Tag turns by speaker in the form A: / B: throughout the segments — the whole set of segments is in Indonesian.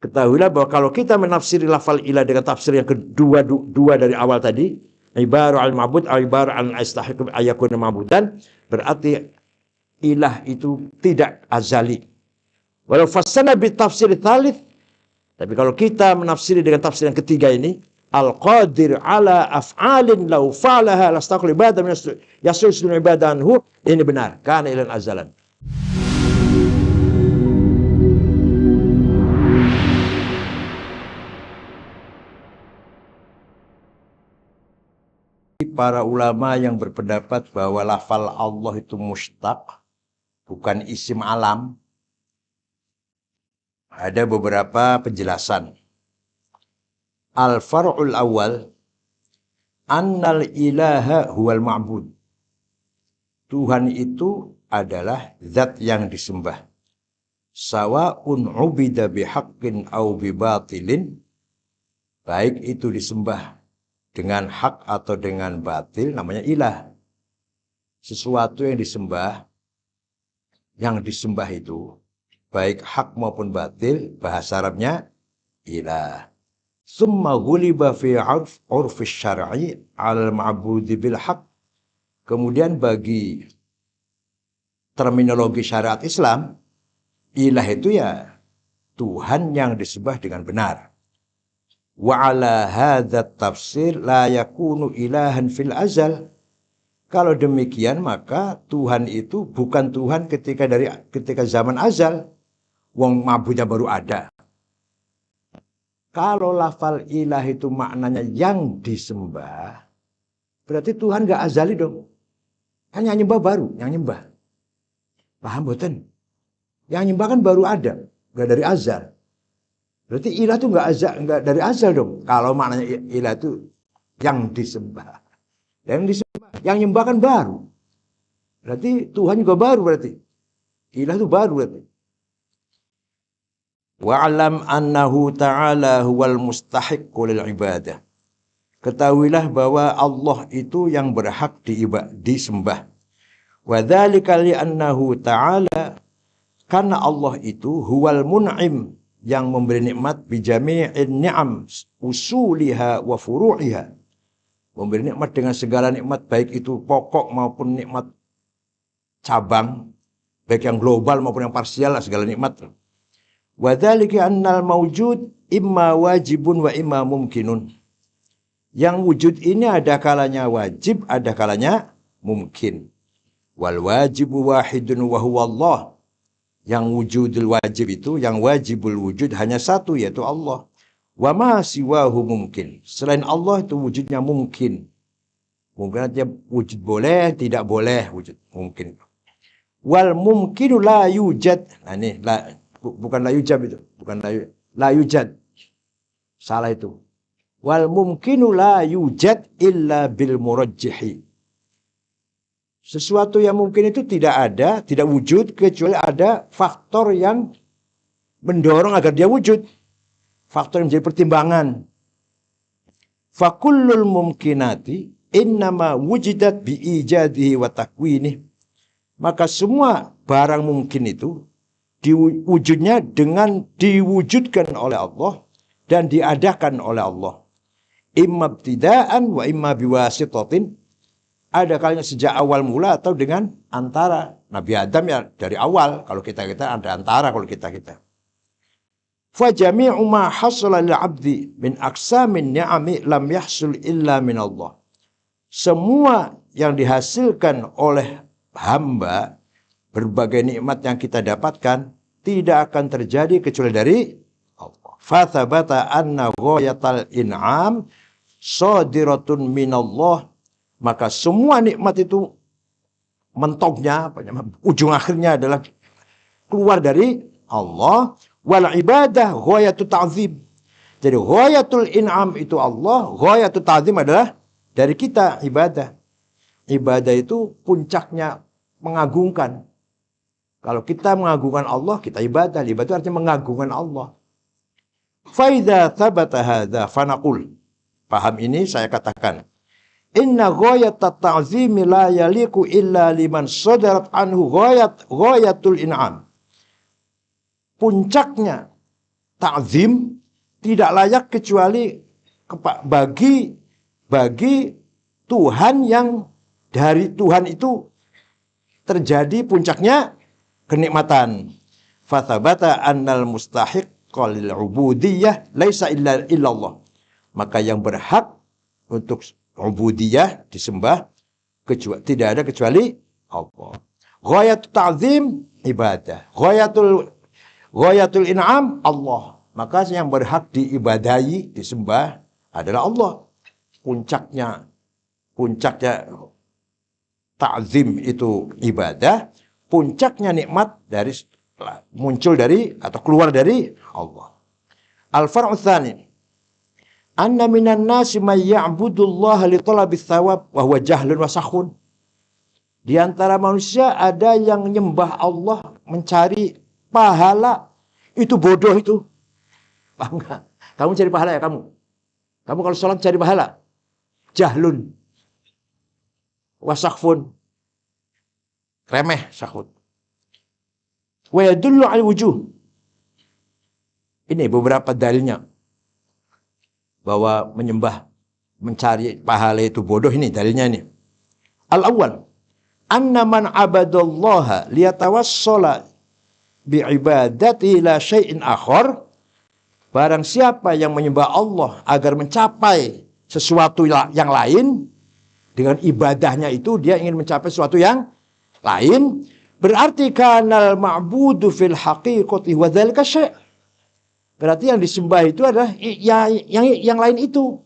A: Ketahuilah bahwa kalau kita menafsiri lafal ilah dengan tafsir yang kedua dua dari awal tadi, ibaru al-ma'bud, ibaru al-istahiq ayakun ma'budan, berarti ilah itu tidak azali. Walau fassana bi tafsir tsalits, tapi kalau kita menafsiri dengan tafsir yang ketiga ini, al-qadir ala af'alin law fa'alaha lastaqul ibadah min yasul ibadah anhu, ini benar, kana ilan azalan. Para ulama yang berpendapat bahwa lafal Allah itu mustaq, bukan isim alam, ada beberapa penjelasan. Al-far'ul awal, annal ilaha huwal ma'bud. Tuhan itu adalah zat yang disembah. Sawa'un ubida bihaqqin au bibatilin, baik itu disembah dengan hak atau dengan batil, namanya ilah. Sesuatu yang disembah itu, baik hak maupun batil, bahasa Arabnya ilah. Summa ghuliba fi urfi syar'i al-ma'budi bil haq. Kemudian bagi terminologi syariat Islam, ilah itu ya Tuhan yang disembah dengan benar. Wa ala hadza tafsir la yakunu ilahan fil azal. Kalau demikian maka Tuhan itu bukan Tuhan ketika zaman azal. Wong mabudnya baru ada. Kalau lafal ilah itu maknanya yang disembah, berarti Tuhan gak azali dong. Kan yang nyembah baru, yang nyembah. Paham boten? Yang nyembah kan baru ada, gak dari azal. Berarti ilah itu nggak dari azal dong. Kalau maknanya ilah itu yang disembah. Yang nyembah kan baru. Berarti Tuhan juga baru berarti. Ilah itu baru berarti. Wa'alam annahu ta'ala huwal mustahiqqu lil ibadah. Ketahuilah bahwa Allah itu yang berhak disembah. Wa dzalika li annahu ta'ala, karena Allah itu huwal mun'im, yang memberi nikmat bijami'in ni'am usuliha wa furu'iha. Memberi nikmat dengan segala nikmat, baik itu pokok maupun nikmat cabang, baik yang global maupun yang parsial, segala nikmat. Wa dzalika annal mawjud imma wajibun wa imma mumkinun. Yang wujud ini ada kalanya wajib, ada kalanya mungkin. Wal wajibu wahidun wa huwa Allah. Yang wujudul wajib itu, yang wajibul wujud hanya satu, yaitu Allah. Wa ma siwahu mungkin. Selain Allah itu wujudnya mungkin. Mungkin artinya wujud boleh, tidak boleh wujud mungkin. Wal mumkinu la yujad. Nah ini bukan la yujab itu, bukan la yujad. Salah itu. Wal mumkinu la yujad illa bil murajjihi. Sesuatu yang mungkin itu tidak ada, tidak wujud, kecuali ada faktor yang mendorong agar dia wujud. Faktor yang menjadi pertimbangan. Fakullul mumkinati innama wujidat bi'ijadihi wa takwinih. Maka semua barang mungkin itu diwujudnya dengan diwujudkan oleh Allah dan diadakan oleh Allah. Imma ibtidaan wa imma biwasitatin. Ada kalanya sejak awal mula atau dengan antara. Nabi Adam ya dari awal. Kalau kita ada antara kalau kita. Fajami'u ma hasala lil 'abdi min aqsamin ni'ami lam yahsul illa min Allah. Semua yang dihasilkan oleh hamba, berbagai nikmat yang kita dapatkan, tidak akan terjadi kecuali dari Allah. Fathabata anna ghayatal in'am shadiratun min Allah. Maka semua nikmat itu mentoknya, ujung akhirnya adalah keluar dari Allah. Wal ibadah ghayatut ta'zim. Jadi ghayatul in'am itu Allah, ghayatut ta'zim adalah dari kita ibadah. Ibadah itu puncaknya mengagungkan. Kalau kita mengagungkan Allah, kita ibadah. Ibadah itu artinya mengagungkan Allah. Fa idza thabata hadza fanaqul. Paham ini saya katakan. Inna ghayatat ta'zimi la yaliku illa liman sadarat anhu ghayatul in'am. Puncaknya ta'zim tidak layak kecuali bagi Tuhan yang dari Tuhan itu terjadi puncaknya kenikmatan. Fathabata annal mustahiqqa lil ubudiyah laisa illa illallah. Maka yang berhak untuk ubudiyah disembah tidak ada kecuali Allah. Ghayatul ta'zim ibadah. Ghayatul in'am Allah. Maka yang berhak diibadahi, disembah adalah Allah. Puncaknya ta'zim itu ibadah, puncaknya nikmat muncul dari atau keluar dari Allah. Al-far'u tsani anna minan nasi may ya'budullaha li talabis thawab wa huwa jahlun wa sakhun. Di antara manusia ada yang menyembah Allah mencari pahala, itu bodoh itu. Paham enggak? Kamu cari pahala ya kamu? Kamu kalau sholat cari pahala? Jahlun. Wasakhfun. Remeh, sakhut. Wa yadullu al wujuh. Ini beberapa dalilnya bahwa mencari pahala itu bodoh. Ini dalilnya ini. Al-awwal, anna man abadallaha liyatawassala bi'ibadati ila syai'in akhar. Barang siapa yang menyembah Allah agar mencapai sesuatu yang lain, dengan ibadahnya itu dia ingin mencapai sesuatu yang lain, berarti kanal ma'budu fil haqiqati wa dzalika syai'. Berarti yang disembah itu adalah yang lain itu.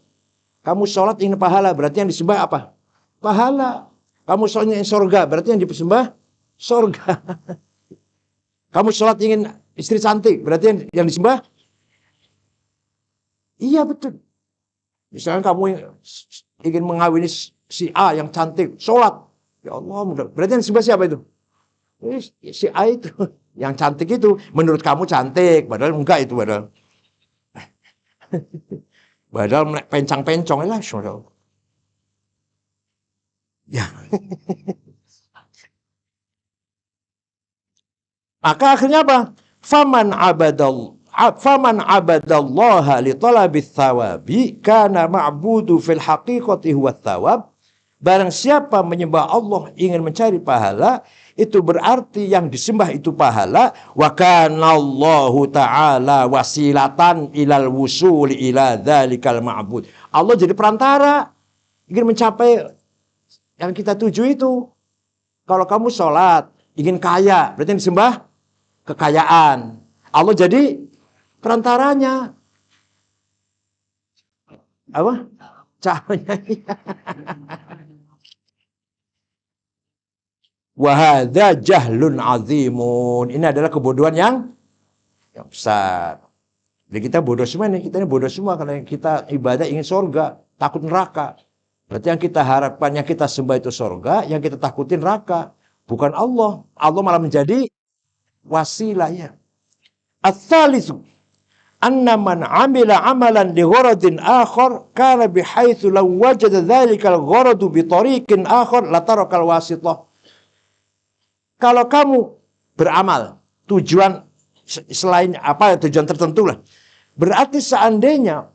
A: Kamu sholat ingin pahala, berarti yang disembah apa? Pahala. Kamu sholat ingin surga, berarti yang disembah surga. Kamu sholat ingin istri cantik, berarti yang disembah. Iya betul. Misalnya kamu ingin mengawini si A yang cantik, sholat. Ya Allah, berarti yang disembah siapa itu? Si A itu. Yang cantik itu. Menurut kamu cantik, padahal enggak itu. Padahal pencang-pencong. Ya. Maka akhirnya apa? Faman abadallaha li talabis thawabi kana ma'budu fil haqiqati huwa thawab. Barang siapa menyembah Allah ingin mencari pahala, itu berarti yang disembah itu pahala. Wa kana Allahu ta'ala wasilatan ilal wusuli ila dzalikal ma'bud. Allah jadi perantara ingin mencapai yang kita tuju itu. Kalau kamu sholat ingin kaya, berarti yang disembah kekayaan. Allah jadi perantaranya. Apa? Caranya. Wahada jahlun azimun. Ini adalah kebodohan yang besar. Jadi kita bodoh semua nih. Kita ini bodoh semua karena kita ibadah ingin surga, takut neraka. Berarti yang kita harapkan, yang kita sembah itu surga, yang kita takutin neraka. Bukan Allah. Allah malah menjadi wasilahnya. Ats-tsalitsu anna man 'amila 'amalan li gharadin akhar kana bihaitsu law wajada dzalikal gharadu bi tariqin akhar la tarakal wasithah. Kalau kamu beramal tujuan selain tujuan tertentu lah. Berarti seandainya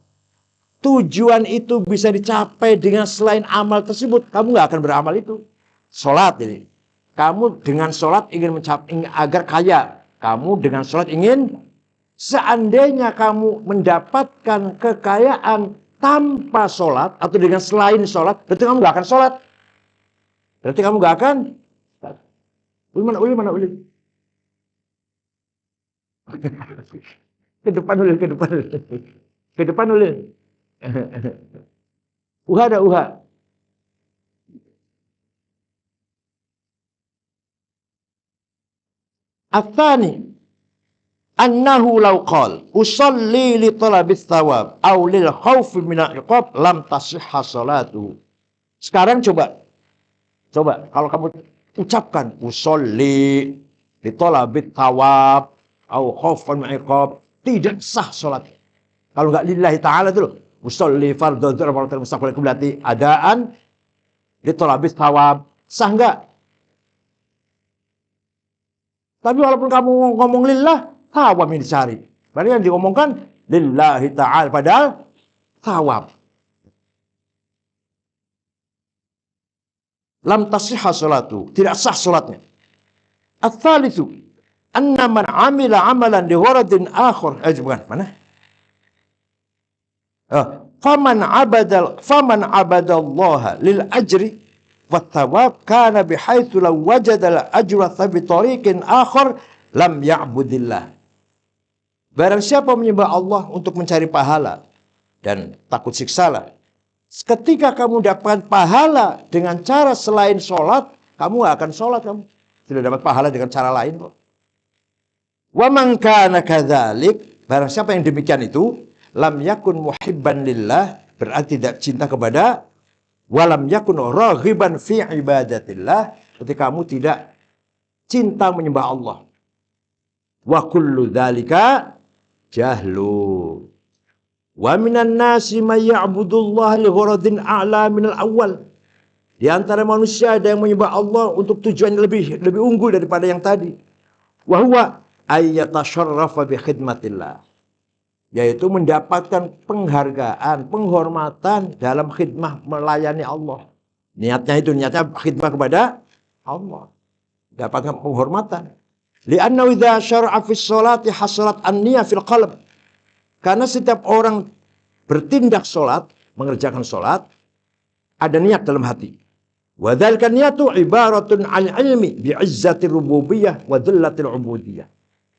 A: tujuan itu bisa dicapai dengan selain amal tersebut, kamu nggak akan beramal itu. Sholat ini. Kamu dengan sholat ingin mencapai agar kaya. Kamu dengan sholat ingin, seandainya kamu mendapatkan kekayaan tanpa sholat atau dengan selain sholat, berarti kamu nggak akan sholat. Berarti kamu nggak akan. Mana uli? Ke depan uli. Ke depan uli. Uha. Atsani annahu law qala usalli li talabis thawab aw lil khaufi min al-iqab lam tasihha salatuhu. Sekarang coba kalau kamu ucapkan usolli li talabit thawab au khaufan min iqab, tidak sah salat. Kalau enggak lillahi taala itu loh, usolli fardhu dzahar wa mustaqbal qiblati adaan li talabit thawab, sah enggak? Tapi walaupun kamu ngomong lillah, thawab yang dicari. Berarti yang diomongkan lillahi ta'ala, padahal thawab. Lam tasihha salatu, tidak sah salatnya. Ats-tsalitsu anna man 'amila 'amalan li gharadin akhar. Bukan, mana? Faman 'abadallaha lil ajri wat thawab kana bihaitsu law wajada al ajra bi tariqin akhar lam ya'budillah. Barang siapa menyembah Allah untuk mencari pahala dan takut siksalah, ketika kamu dapat pahala dengan cara selain sholat, kamu gak akan sholat, kamu tidak dapat pahala dengan cara lain kok. Wa man kana kadzalik, barang siapa yang demikian itu, lam yakun muhibban lillah, berarti tidak cinta kepada, walam yakun raghiban fi ibadatillah, ketika kamu tidak cinta menyembah Allah. Wa kullu dzalika jahlu. Wa minan nasi may ya'budullah li gharadin a'la minal awwal. Di antara manusia ada yang menyembah Allah untuk tujuan yang lebih unggul daripada yang tadi. Wa huwa ayyatasharrafa bi khidmatillah. Yaitu mendapatkan penghargaan, penghormatan dalam khidmah melayani Allah. Niatnya khidmah kepada Allah. Dapatkan penghormatan. Li'anna idza syara'a fi sholati hasalat an-niyah fil qalb. Karena setiap orang bertindak sholat, mengerjakan sholat, ada niat dalam hati. Wa dzalika niyatu ibaratun 'an ilmi bi'izzatir rububiyyah wa dhillatil 'ubudiyyah.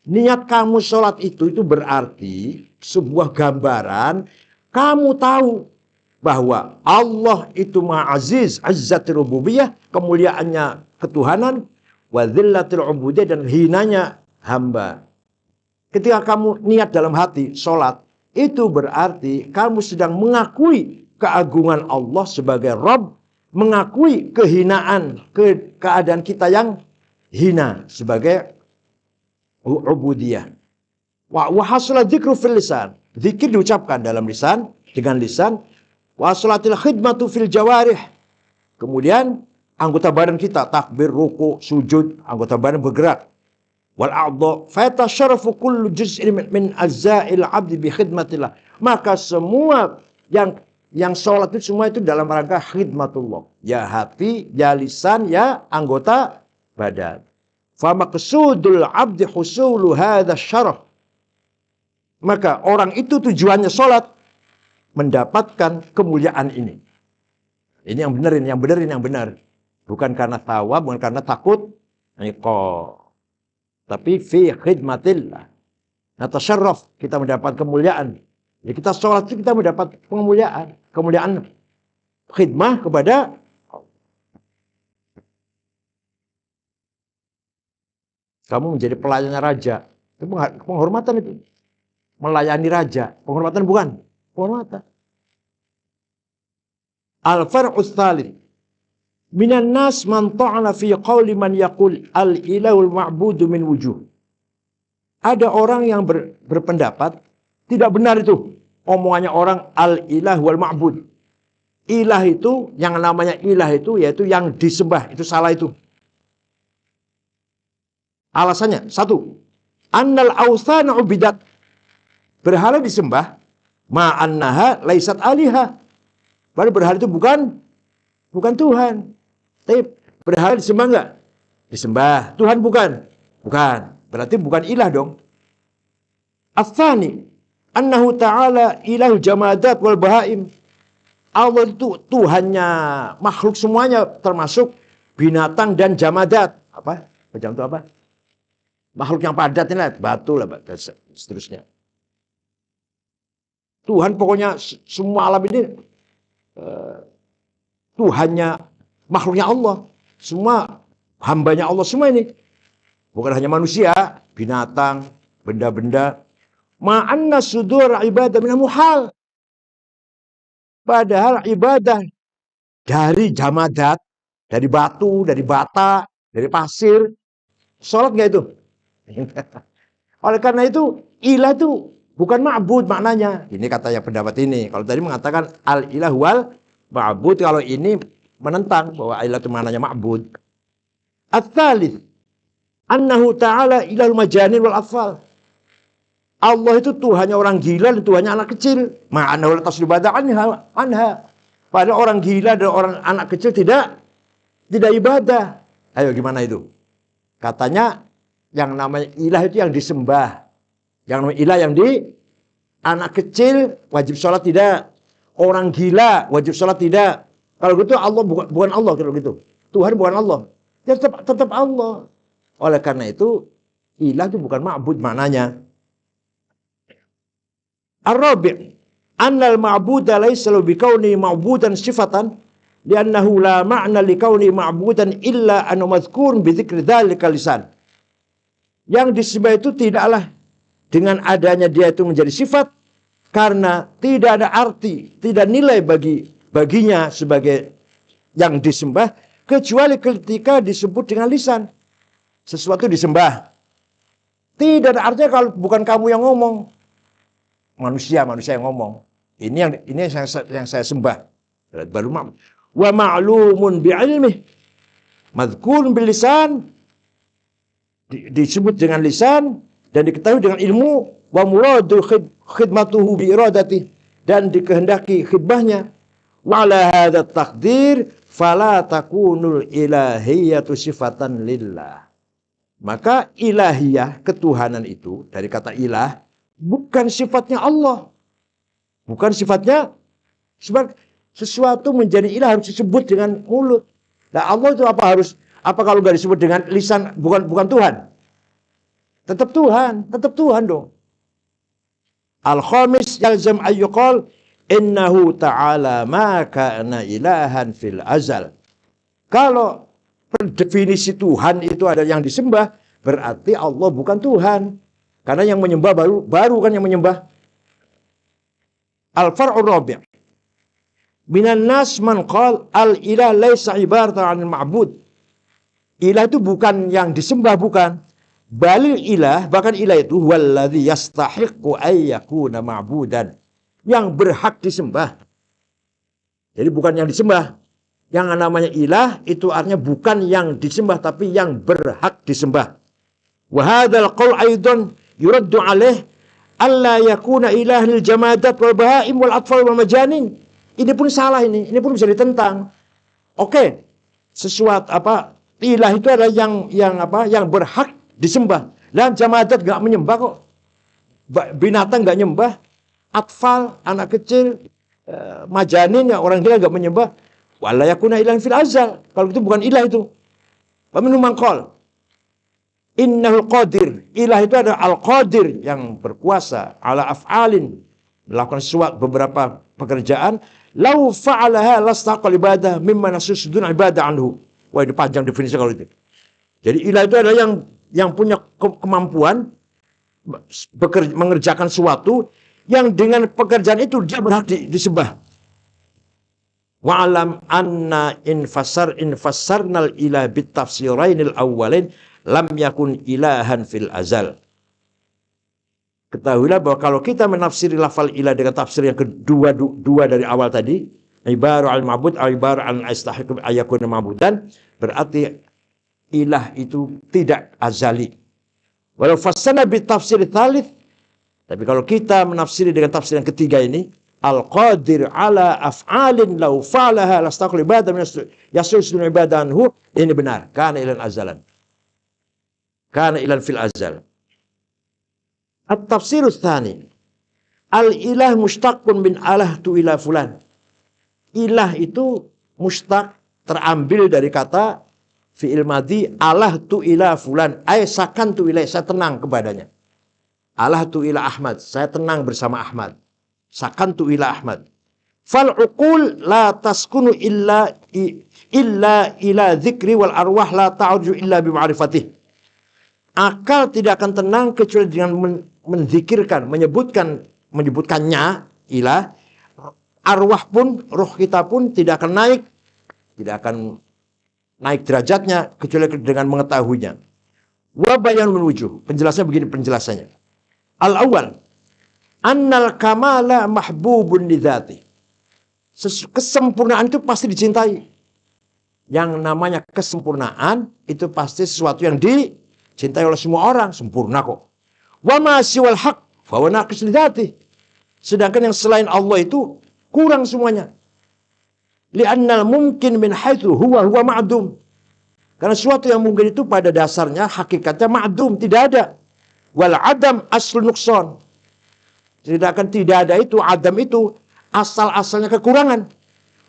A: Niat kamu sholat itu berarti sebuah gambaran kamu tahu bahwa Allah itu Maha Aziz, izzatir rububiyyah, kemuliaannya ketuhanan, wa dhillatil 'ubudiyyah, dan hinanya hamba. Ketika kamu niat dalam hati sholat, itu berarti kamu sedang mengakui keagungan Allah sebagai Rabb, mengakui kehinaan, keadaan kita yang hina sebagai ubudiyah. Wa hasala dzikru fil lisan. Zikir diucapkan dalam lisan, dengan lisan. Wa hasalatil khidmatu fil jawarih. Kemudian anggota badan kita takbir, ruku, sujud, anggota badan bergerak. Wal a'dha fa tasharrafu kullu juz'in min ajza'il 'abdi bi khidmatillah. Maka semua yang sholat itu semua itu dalam rangka khidmatullah. Ya hati, ya lisan, ya anggota badan. Fa maqsudul 'abdi husulu hadza syaraf. Maka orang itu tujuannya sholat mendapatkan kemuliaan ini. Ini yang benar, ini yang benar. Bukan karena thawab, bukan karena takut iqab. Tapi fi khidmatillah. Nah, tasyarraf, kita mendapat kemuliaan. Ya, kita sholat itu kita mendapat kemuliaan. Kemuliaan khidmah kepada Allah. Kamu menjadi pelayan raja. Itu penghormatan itu. Melayani raja. Penghormatan bukan? Penghormatan. Al-far'us thalith. Minan nas man ta'ala fi qawli man yaqul al-ilahul ma'budu min wujuh. Ada orang yang berpendapat tidak benar itu omongannya orang al-ilah wal ma'bud. Ilah itu, yang namanya ilah itu yaitu yang disembah, itu salah itu. Alasannya, satu, annal awthana ubidat. Berhala disembah, ma'annaha laisat aliha. Padahal berhala itu bukan Tuhan. Tapi berhala disembah enggak? Disembah. Tuhan bukan? Bukan. Berarti bukan ilah dong. Ats-tsani annahu ta'ala ilahul jamadat wal bahaim. Allah itu Tuhannya makhluk semuanya, termasuk binatang dan jamadat. Apa? Macam itu apa? Makhluk yang padat ini lah, batu lah, dan seterusnya. Tuhan pokoknya semua alam ini Tuhannya, makhluknya Allah. Semua hambanya Allah semua ini. Bukan hanya manusia, binatang, benda-benda. Ma'anna sudur ibadah minal muhal. Padahal ibadah dari jamadat, dari batu, dari bata, dari pasir. Sholat nggak itu? Oleh karena itu, ilah itu bukan ma'bud maknanya. Ini katanya pendapat ini. Kalau tadi mengatakan al-ilah wal ma'bud, kalau ini menentang bahwa ilah itu maknanya ma'bud. Ats-tsalits annahu ta'ala ilahul majanin wal atfal. Allah itu Tuhannya orang gila dan Tuhannya anak kecil. Ma'ana wala tasribada anha. Padahal orang gila dan orang anak kecil tidak ibadah. Ayo gimana itu? Katanya yang namanya ilah itu yang disembah. Yang namanya ilah yang anak kecil wajib sholat tidak. Orang gila wajib sholat tidak. Kalau gitu Allah bukan Allah kalau gitu. Tuhan bukan Allah. Ya tetap Allah. Oleh karena itu ilah itu bukan ma'bud maknanya. Ar-rabi' annal ma'buda laysa bikauni ma'budan sifatan li'annahu la ma'na likauni ma'budan illa an madhkurun bi dzikri dzalika lisan. Yang disembah itu tidaklah dengan adanya dia itu menjadi sifat karena tidak ada arti, tidak nilai baginya sebagai yang disembah kecuali ketika disebut dengan lisan. Sesuatu disembah. Tidak ada artinya kalau bukan kamu yang ngomong. Manusia yang ngomong. Ini yang saya sembah. Baru wa ma'lumun bi'ilmih. Madhkurun bil lisan. Disebut dengan lisan dan diketahui dengan ilmu. Wa muradu khidmatuhu bi iradati, dan dikehendaki khidmahnya. Wa ala hadza taqdir fala takunul ilahiyatu sifatan lillah. Maka ilahiyah, ketuhanan itu dari kata ilah bukan sifatnya Allah. Bukan sifatnya, sebab sesuatu menjadi ilah harus disebut dengan mulut. Nah, Allah itu apa kalau nggak disebut dengan lisan, bukan Tuhan? Tetap Tuhan dong. Al-khamis yalzam ayyuqal innahu ta'ala ma kana ilahan fil azal. Kalau definisi Tuhan itu ada yang disembah, berarti Allah bukan Tuhan. Karena yang menyembah baru kan yang menyembah. Al-far'ur rabi'. Minan nas man qal al-ilah laysa ibaratan 'anil ma'bud. Ilah itu bukan yang disembah, bukan. Balil ilah, bahkan ilah itu walladzi yastahiqqu ay yakuna ma'budan. Yang berhak disembah. Jadi bukan yang disembah. Yang namanya ilah itu artinya bukan yang disembah tapi yang berhak disembah. Wa hadzal qaul aidan yuraddu alaih alla yakuna ilahil jamadat wal bahaim wal atfal wal majanin. Ini pun salah ini pun bisa ditentang. Oke. Sesuatu ilah itu adalah yang berhak disembah. Dan jamadat enggak menyembah kok. Binatang enggak nyembah, atfal anak kecil, majanin ya orang gila enggak menyembah. Wala yakuna ilahan fil azal. Kalau itu bukan ilah itu. Wa minhum man qala innahul qadir. Ilah itu adalah al-qadir yang berkuasa ala af'alin, melakukan sesuatu beberapa pekerjaan. Lau fa'alaha lastaqal ibadah mimma nasusudun ibadah anhu. Wah, ini panjang definisi kalau itu. Jadi ilah itu adalah yang punya kemampuan mengerjakan sesuatu yang dengan pekerjaan itu dia berhak disembah. Wa'alam anna infassarnal ilah bitafsirainil awwalin lam yakun ilahan fil azal. Ketahuilah bahwa kalau kita menafsiri lafal ilah dengan tafsir yang kedua dari awal tadi, ibaru al-ma'bud, ibaru al-istahiq ayakun ma'budan, berarti ilah itu tidak azali. Walau fassana bitafsir tsalits, tapi kalau kita menafsiri dengan tafsir yang ketiga ini, al-qadir ala af'alin law fa'alaha lastaqal ibadah min yasul ibadah anhu, ini benar, kana ilan azalan. Kana ilan fil azal. At-tafsirus tsani. Al-ilah mushtaqun min alah tu ila fulan. Ilah itu mushtaq, terambil dari kata fi'il madhi alah tu ila fulan, ay sakan tu ilai, saya tenang kepadanya. Alah tu ila Ahmad, saya tenang bersama Ahmad. Sakan tu ila Ahmad. Fal uqul la taskunu illa ila dzikri wal arwah la ta'uju illa bi ma'rifatih. Akal tidak akan tenang kecuali dengan menzikirkan, menyebutkannya ilah. Arwah pun, roh kita pun tidak akan naik derajatnya kecuali dengan mengetahuinya. Wa bayanul wujuh. Penjelasannya begini penjelasannya. Al-awwal, annal kamala mahbubun lidzati. Kesempurnaan itu pasti dicintai. Yang namanya kesempurnaan itu pasti sesuatu yang dicintai oleh semua orang. Sempurna kok. Wa ma siwal haq Fahuwa naqis li dzatih. Sedangkan yang selain Allah itu kurang semuanya. Li'annal mungkin min haitsu huwa ma'dum. Karena sesuatu yang mungkin itu pada dasarnya hakikatnya ma'dum, tidak ada. Wal adam aslu nuqsan. Sedangkan tidak ada itu, adam itu asal-asalnya kekurangan.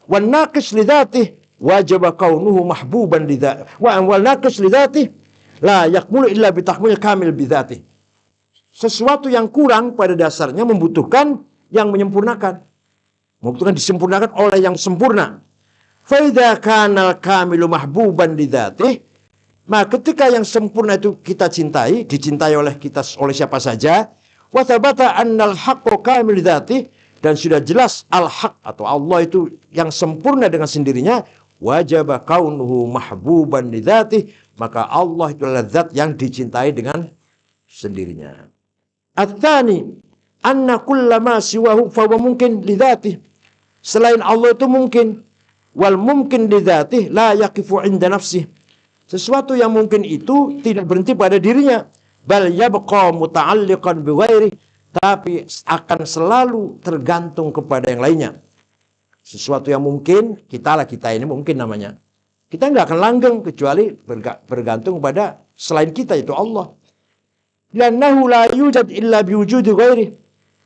A: Wan naqis li dzatih wajib kaunuhu mahbuban li dzatih. Wa wal naqis li dzatih la yakmulu illa bi tahmil kamil bi dzatih. Sesuatu yang kurang pada dasarnya membutuhkan yang menyempurnakan. Membutuhkan disempurnakan oleh yang sempurna. Fa idza kana al-kamilu mahbuban li dzatih, maka ketika yang sempurna itu kita cintai, dicintai oleh kita oleh siapa saja, wa thabata annal haqqu kamil li dzatih, dan sudah jelas al-haq atau Allah itu yang sempurna dengan sendirinya, wajib kaunuhu mahbuban li dzatih, maka Allah itu adalah zat yang dicintai dengan sendirinya. At-tsani anna kullama siwahu fa huwa mungkin li dzatih. Selain Allah itu mungkin, wal mumkin li dzatih la yaqifu 'inda nafsih. Sesuatu yang mungkin itu tidak berhenti pada dirinya, bal yabqa muta'alliqan bi ghairi, tapi akan selalu tergantung kepada yang lainnya. Sesuatu yang mungkin, kita ini mungkin namanya. Kita nggak akan langgeng kecuali bergantung kepada selain kita, itu Allah. Lannahu la yujad illa biwujudi ghairi.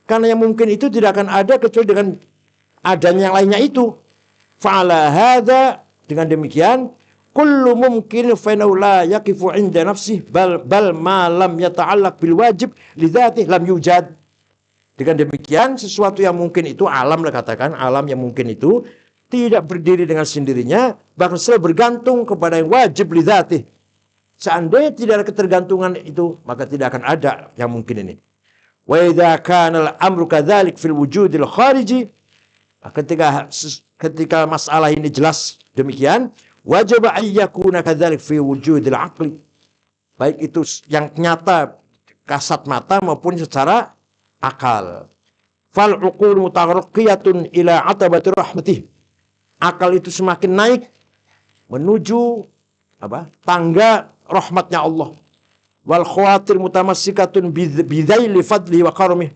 A: Karena yang mungkin itu tidak akan ada kecuali dengan adanya yang lainnya itu. Fa'ala hadza, dengan demikian, kullu mumkin fa la yaqifu 'inda nafsihi bal ma lam yata'allaq bil wajib li dzatihi lam yujad. Dengan demikian, sesuatu yang mungkin itu, alam lah katakan, alam yang mungkin itu tidak berdiri dengan sendirinya, bahkan selalu bergantung kepada yang wajib li dzatihi. Seandainya tidak ada ketergantungan itu, maka tidak akan ada yang mungkin ini. Wa idza kana al-amru kadzalik fil wujudil khariji, ketika masalah ini jelas demikian, wajib ayyakuna kadzalik fi wujudil aqli. Baik itu yang nyata kasat mata maupun secara akal. Fal uqul mutaghaqiyatun ila atabati rahmatih. Akal itu semakin naik menuju tangga rahmatnya Allah. Wal khawatir mutamassikatun bidzaili fadli wa karamih.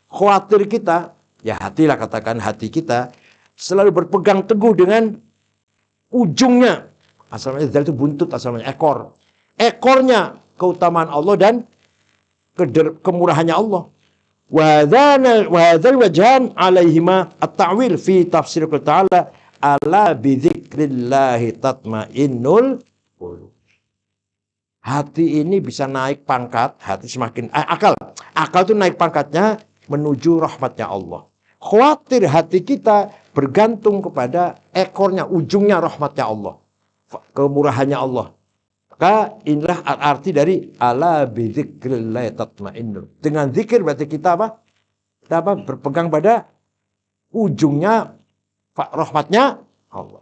A: Khawatir kita, ya hatilah katakan, hati kita selalu berpegang teguh dengan ujungnya. Asalnya dzal itu buntut, asalnya ekor. Ekornya keutamaan Allah dan kemurahannya Allah. Wa hadzal wajhan alaihima at-ta'wil fi tafsir ta'ala ala bi dzikrillahi tatmainnul qulub. Hati ini bisa naik pangkat, hati semakin akal itu naik pangkatnya menuju rahmatnya Allah. Khawatir hati kita bergantung kepada ekornya, ujungnya rahmatnya Allah, kemurahannya Allah. Maka inilah arti dari ala bi dzikrillah tatmainnul. Dengan zikir berarti kita berpegang pada ujungnya rahmatnya Allah.